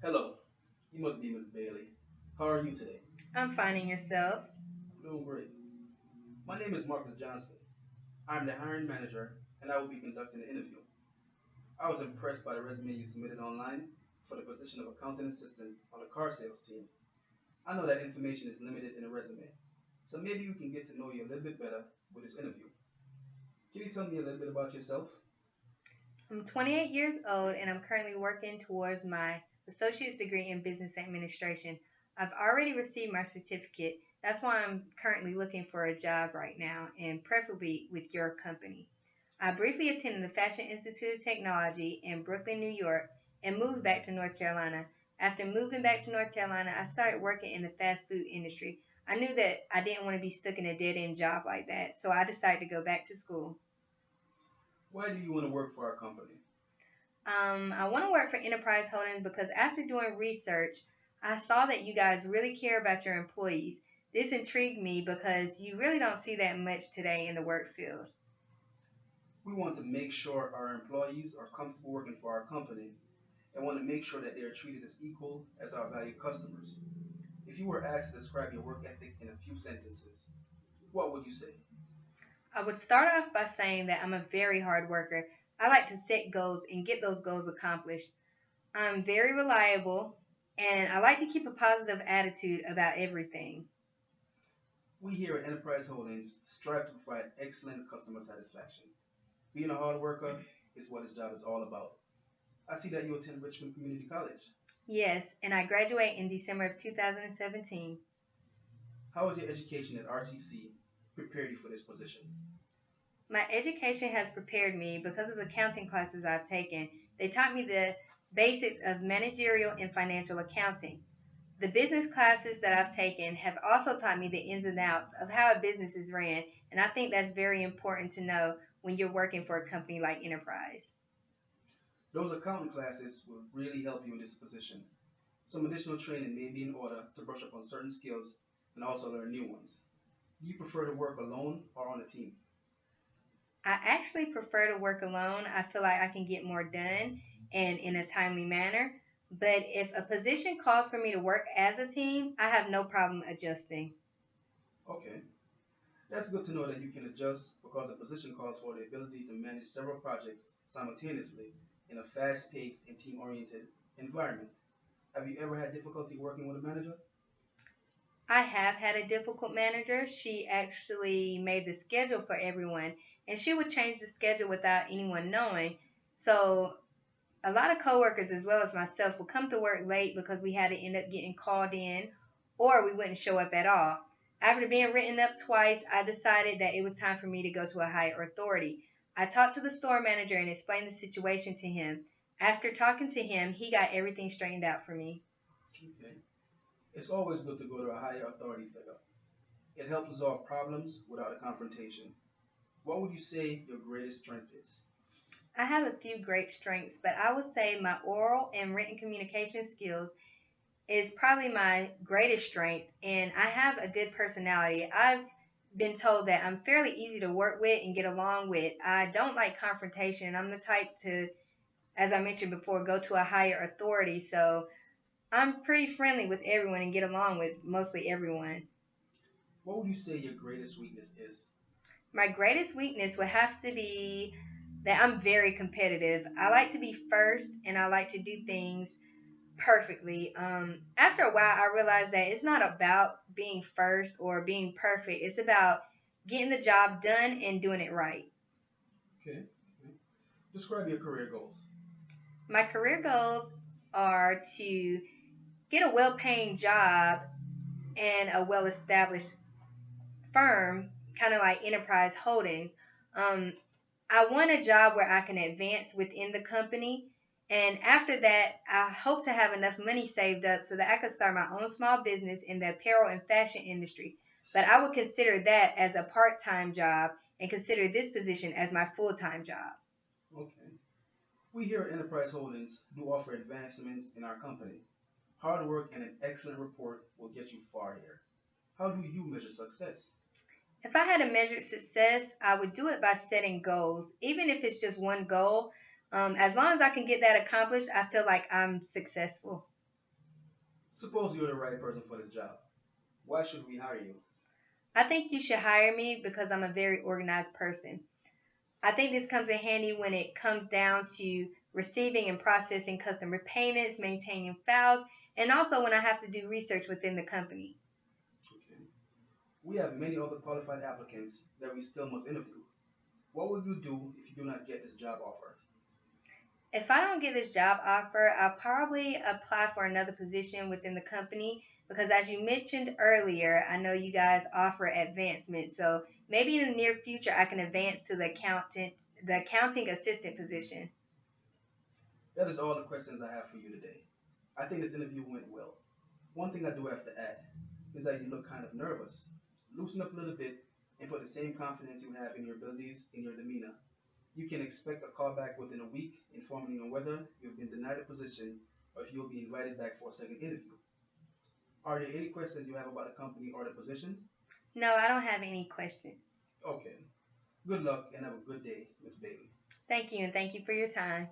Hello, you must be Miss Bailey. How are you today? I'm finding yourself. I'm doing great. My name is Marcus Johnson. I'm the hiring manager and I will be conducting the interview. I was impressed by the resume you submitted online for the position of accounting assistant on the car sales team. I know that information is limited in a resume, so maybe we can get to know you a little bit better with this interview. Can you tell me a little bit about yourself? I'm 28 years old and I'm currently working towards my associate's degree in business administration. I've already received my certificate. That's why I'm currently looking for a job right now and preferably with your company. I briefly attended the Fashion Institute of Technology in Brooklyn, New York, and moved back to North Carolina. After moving back to North Carolina, I started working in the fast food industry. I knew that I didn't want to be stuck in a dead end job like that, so I decided to go back to school. Why do you want to work for our company? I want to work for Enterprise Holdings because after doing research, I saw that you guys really care about your employees. This intrigued me because you really don't see that much today in the work field. We want to make sure our employees are comfortable working for our company and want to make sure that they are treated as equal as our valued customers. If you were asked to describe your work ethic in a few sentences, what would you say? I would start off by saying that I'm a very hard worker. I like to set goals and get those goals accomplished. I'm very reliable and I like to keep a positive attitude about everything. We here at Enterprise Holdings strive to provide excellent customer satisfaction. Being a hard worker is what this job is all about. I see that you attend Richmond Community College. Yes, and I graduate in December of 2017. How has your education at RCC prepared you for this position? My education has prepared me because of the accounting classes I've taken. They taught me the basics of managerial and financial accounting. The business classes that I've taken have also taught me the ins and outs of how a business is ran, and I think that's very important to know when you're working for a company like Enterprise. Those accounting classes will really help you in this position. Some additional training may be in order to brush up on certain skills and also learn new ones. Do you prefer to work alone or on a team? I actually prefer to work alone. I feel like I can get more done and in a timely manner. But if a position calls for me to work as a team, I have no problem adjusting. Okay, that's good to know that you can adjust because the position calls for the ability to manage several projects simultaneously in a fast paced and team oriented environment. Have you ever had difficulty working with a manager? I have had a difficult manager. She actually made the schedule for everyone, and she would change the schedule without anyone knowing. So a lot of coworkers, as well as myself, would come to work late because we had to end up getting called in, or we wouldn't show up at all. After being written up twice, I decided that it was time for me to go to a higher authority. I talked to the store manager and explained the situation to him. After talking to him, he got everything straightened out for me. Okay. It's always good to go to a higher authority figure. It helps resolve problems without a confrontation. What would you say your greatest strength is? I have a few great strengths, but I would say my oral and written communication skills is probably my greatest strength, and I have a good personality. I've been told that I'm fairly easy to work with and get along with. I don't like confrontation. I'm the type to, as I mentioned before, go to a higher authority, so I'm pretty friendly with everyone and get along with mostly everyone. What would you say your greatest weakness is? My greatest weakness would have to be that I'm very competitive. I like to be first and I like to do things perfectly. After a while, I realized that it's not about being first or being perfect. It's about getting the job done and doing it right. Okay. Okay. Describe your career goals. My career goals are to get a well paying job and a well established firm, kind of like Enterprise Holdings. Um, I want a job where I can advance within the company. And after that, I hope to have enough money saved up so that I could start my own small business in the apparel and fashion industry. But I would consider that as a part time job and consider this position as my full time job. Okay. We here at Enterprise Holdings do offer advancements in our company. Hard work and an excellent report will get you far here. How do you measure success? If I had to measure success, I would do it by setting goals, even if it's just one goal. As long as I can get that accomplished, I feel like I'm successful. Suppose you're the right person for this job. Why should we hire you? I think you should hire me because I'm a very organized person. I think this comes in handy when it comes down to receiving and processing customer payments, maintaining files, and also when I have to do research within the company. Okay. We have many other qualified applicants that we still must interview. What will you do if you do not get this job offer? If I don't get this job offer, I'll probably apply for another position within the company because, as you mentioned earlier, I know you guys offer advancement. So maybe in the near future, I can advance to the accounting assistant position. That is all the questions I have for you today. I think this interview went well. One thing I do have to add is that you look kind of nervous. Loosen up a little bit and put the same confidence you have in your abilities in your demeanor. You can expect a call back within a week informing you on whether you've been denied a position or if you'll be invited back for a second interview. Are there any questions you have about the company or the position? No, I don't have any questions. Okay. Good luck and have a good day, Miss Bailey. Thank you, and thank you for your time.